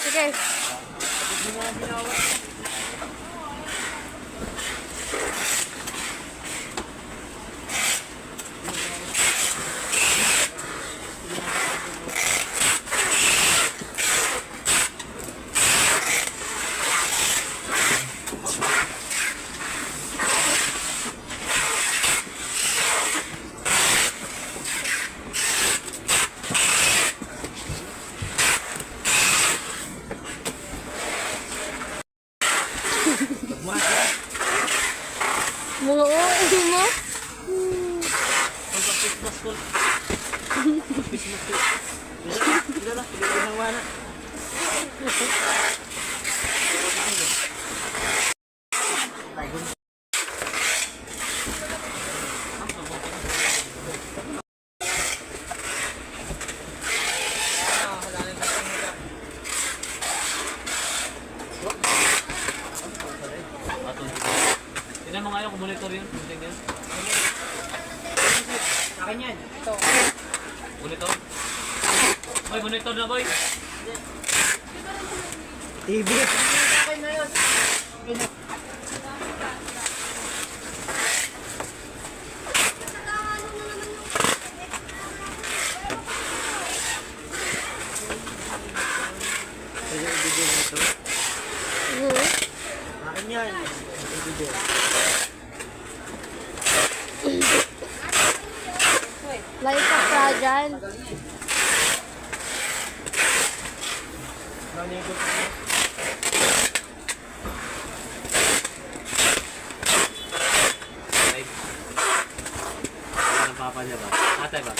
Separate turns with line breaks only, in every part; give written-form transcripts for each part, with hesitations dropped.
Sige. Mga OA mo?
Tignan mo nga yung monitor yun. Tignan. Akin yan. Ito. Monitor? Boy, monitor na boy.
TV.
Akin na yun.
Pwede i-video mo ito. Akin yan. I-video.
Like a fragile.
Nanigot mo.
Ay. Ano ang papa niya ba? Atay ba?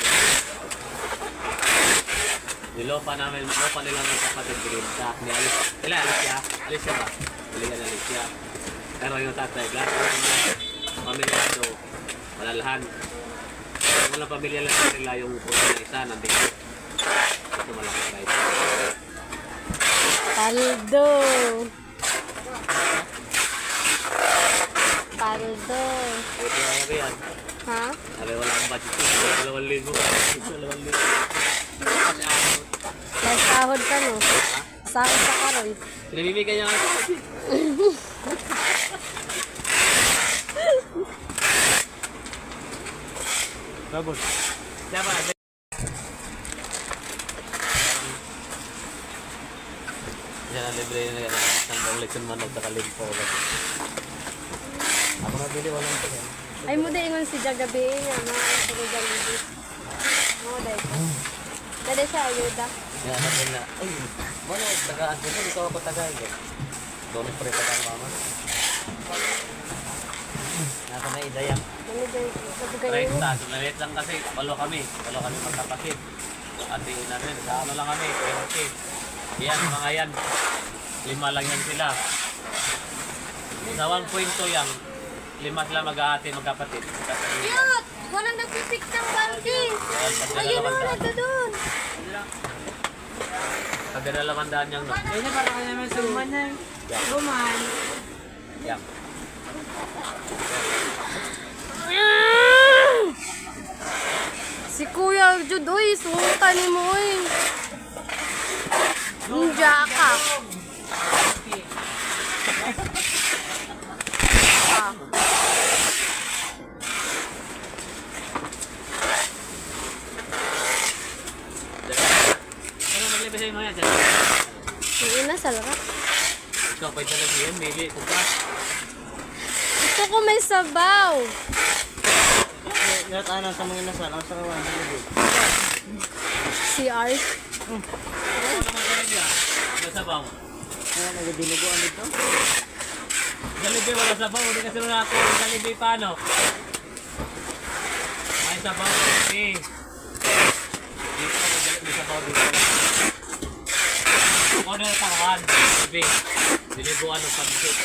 Nilopa namin, lopa nila ng kapatid green sa ni Alice. Sila, Alicia. Alicia ba? Biligan na Alicia. Pero yung tatay, lahat ng pamilya ito, malalahan. Walang pamilya lang nila yung puso na isa, nandito. Ito malaki guys.
Paldo. Paldo.
Ito na yan.
Ha?
Sabi wala akong budget ko. 2,000. 2,000.
May sahod ka no? Sahod ka karon.
Pinabibigyan niya nga ito.
Babos.
Siya ba? Siya na libre na yan. Hanggang leksyon man at nakalimpo.
Ako nabili, walang ito.
Ay mo din ingon si Jagabi nga na sa Jollibee. Mo dai. Dali siya ayuda.
Yan natin na. Ay, wala. Tagaan ko. Ito ako tagaan. Doon pre tagaan mama. Nasa na idayang.
Ano dai sa bugay
Right,
mo?
taas. Maliit lang kasi. Walo kami magkapatid. Ate natin. Sa ano lang kami. 20. Yan, mga yan. 5 lang yan sila. Sa 1.2 yan. 5 sila mag-aate, magkapatid.
Cute! Walang nagpipik ng banking. Ayun na nito doon.
Pagdadalawandaan niyang no.
Kaya para ka naman suman na. Suman.
Yan.
Si Kuya Jud, uy, sultan ni mo, uy. Ninja ka. Ah.
Ano maglibay sa'yo mga yan?
Yung ina, salak.
Ikaw pa'y talaga yun, mili. Kuka.
Gusto ko may sabaw.
Ngayon tayo sa mga inasal. Ang sarawan.
CR.
Ano naman kayo niya? Wala sabaw.
Kaya nagadinuguan dito.
Jollibee wala sabaw. Hindi kasi nung ako. Jollibee paano? May sabaw. Okay. Dito may sabaw dito. Kung ano yung tangan. Jollibee. Dinibuan ng pansit.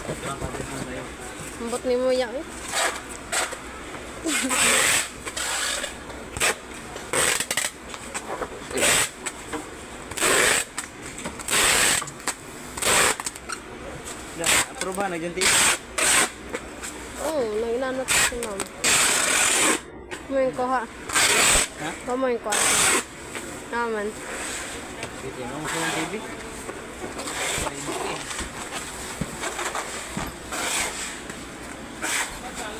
Ito ang pagkakas na sa'yo.
Ambot ni mo yan, eh.
Approve ba? Nagyanti?
Oo, naglanat si ma'am. Kumain ko ha.
Ha?
Kumain ko ha. Naman.
Sige, ano gusto ng TV?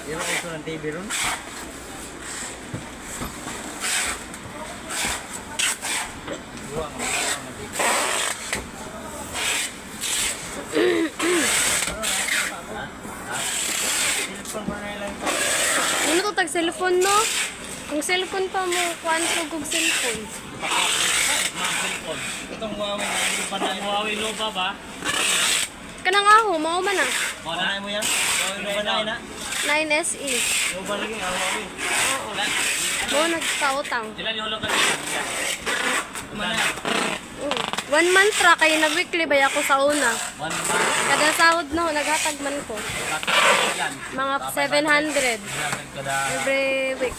Yan ang gusto ng TV ron? Buwang ang TV. Cellphone pa na lang.
Ano to tag cellphone no? Kung cellphone pa mo, kuan ko kog cellphone.
Mga cellphone.
Itong Huawei na hindi pa na
Ang Huawei Nova ba?
Kanang aho, mao man na.
Panay mo yan? Huawei na panay na?
9SE.
Yung ba lagi ang Huawei?
Oo. Mo nagkautang.
Ilan yung hulog ka nila?
Manay.
1 month ra kay nag-weekly bay ako sa una.
1 month.
Kada sahod no, naghatag man ko.
Ilan?
Mga 700
Kada...
every week.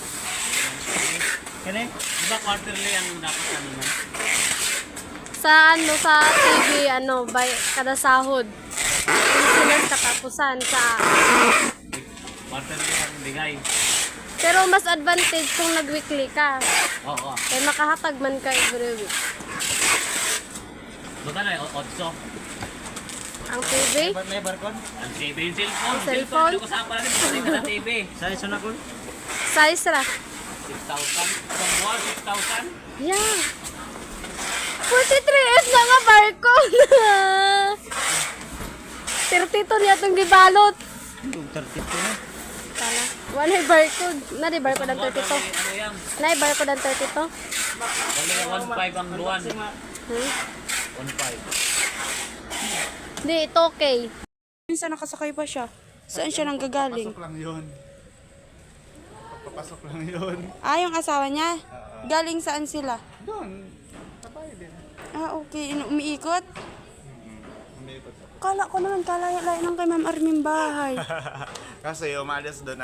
Kani?
Di ba quarterly ang dapat ano man?
Sa ano sa TV by kada sahod. Insurance katapusan sa
Quarterly ang bigay.
pero mas advantage kung nag-weekly ka.
Oo.
Kaya makahatag man ka every week.
Buta na yung 8.
Ang TV,
Ba't may barcode?
Ang TV yung cellphone.
Cellphone?
Hindi ko saan pala rin. Pwede ka na TV.
Sa iso na ko?
size ra.
6,000. From buwan, 6,000.
Yeah. 43S na nga barcode. 32 niya itong gibalot.
Yung 32 na.
Tala. Wala yung barcode. Na di barcode ang 32.
Ano yan?
Na yung barcode ang 32.
Wala yung 1,500 ang buwan. 1,500.
Hindi, ito okay.
Minsan nakasakay pa siya. Saan siya nanggagaling?
Papasok lang yun. Papasok lang yun.
Ah, yung asawa niya? Galing saan sila?
Doon. Tapay din.
Ah, okay. Umiikot?
Umiikot ako.
Kala ko naman, kalayo-layo ng kay Ma'am Armin bahay.
Kasi umalis doon